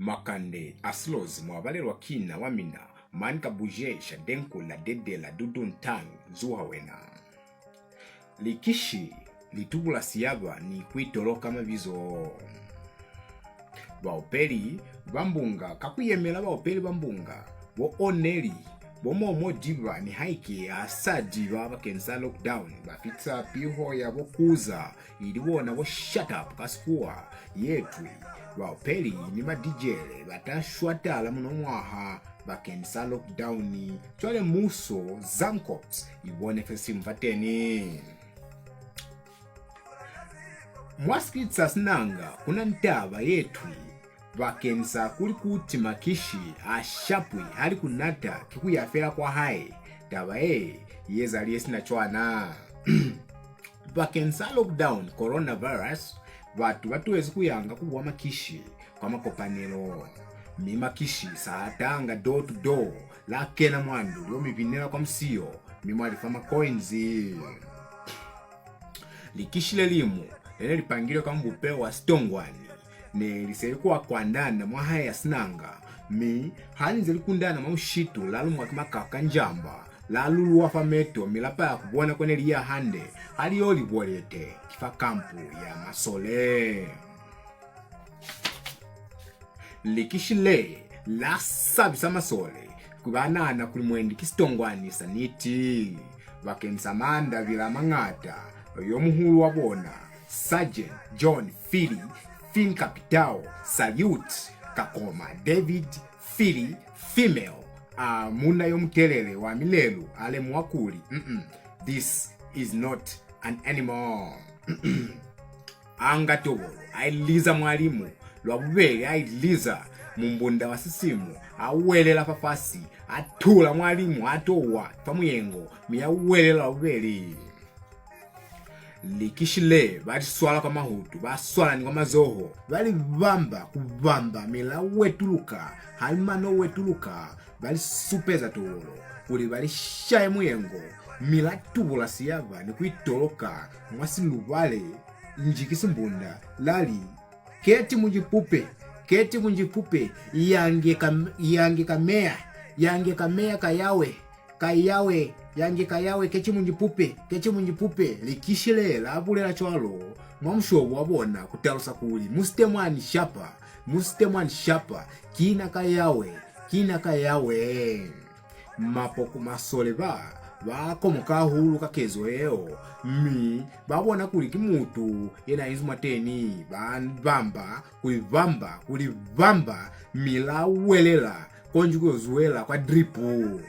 Makande Asilozi mwa kina wamina manika bujesha denku la dede la duduntang ZuhaWena. Likishi litubula Siyaba ni kuitoloka mabizo. Baopeli Mbunga kakuyemela Baopeli Mbunga bo oneli bo MoMo DiVa nihaike asadi bakensa lockdown bafitisa Piho yabo kuza iliwona bo shut up kasikuwa yetwi. Baopeli ni madijele batashwatala muno mwaha bakensa lockdown twale muso zamkops ibone fesi mfateni. Mwaskitsa sinanga kuna ntaba yetwi bakensa kuli kuti makishi ashapwi hali kunata kikuyafera kwa hai taba yeza liyesina chwana. Bakensa lockdown coronavirus batuwezi kuyanga kuwa makishi kwa makopanelo mimakishi saatanga door to door lakena mwandu yomipinela kwa msiyo mimwalifama coins. Likishi lelimu lene lipangile kwa mbupe wa stongwani ne liselikuwa kwa ndana mwahaya ya sinanga mi hali nzeli kundana maushitu lalu mwakimakaka njamba lalu wafa meto milapa ya kubwana kwenye liya hande hali yoli bolete kifa kampu ya masole. Likishi le la sabisa masole kubanana kulimwendi kistongwani saniti bakensamanda vila mangata yomuhulu wabona Sergeant John Philly Fin Capitao Salute Kakoma David Philly Female muna yomkelele wa milelu ale mwakuli. This is not an animal. Anga tobolo ailiza mwalimu lwabubele ailiza mumbunda wa sisimu awelela fafasi atula mwalimu atowa pamuyengo miyawuwelela lwabubele. Likishi le bali swala kwa mahutu baswala ni kwa mazoho bali kubamba mila wetuluka halimano wetuluka bali supeza tolo kuli bali shaye muyengo mila tubula Siyaba ni kuitoloka mwasilubale njikisi mbunda lali keti munjipupe yange kamea kayawe kechi munjipupe Likishile labulela chwalo mwamushobu wabona kutalusa kuli mustemwani shapa kina kayawe mapoko masole bakomoka hulu kakezo eo mi babona kuli kimutu yena izu mateni kulivamba mila welela konjugo zuela kwa dripu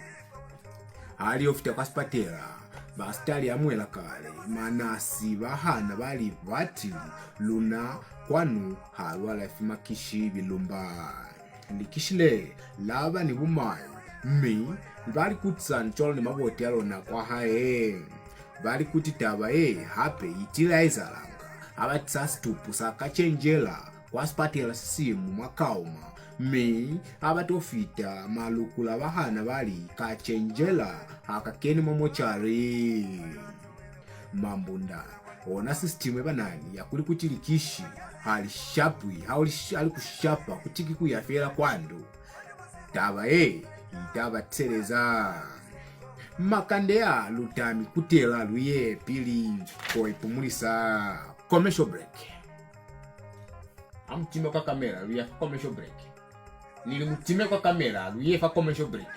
hali ofita kwa spatela bastali amwela kale manasi bahana bali bati luna kwanu halwala fimakishi bilumba. Likishile laba ni bumayo mi bali kutsan cholo ni mabote alona kwa hae bali kutitaba hape itila izalanga abatsa stupu sakachenjela kwa spatela simu makauma mi abatofita malukula bahana bali kachenjela hakakeni momochari mambunda ona system ebanani yakuli kuti Likishi hali shapwi hali kushapa kutiki kuyafela kwandu taba itaba tseleza makande ya lutami kutela luye pili koipumulisa commercial break. Amtime kwa kamera luye commercial break. Nilimutime kwa kamera luye fa commercial break.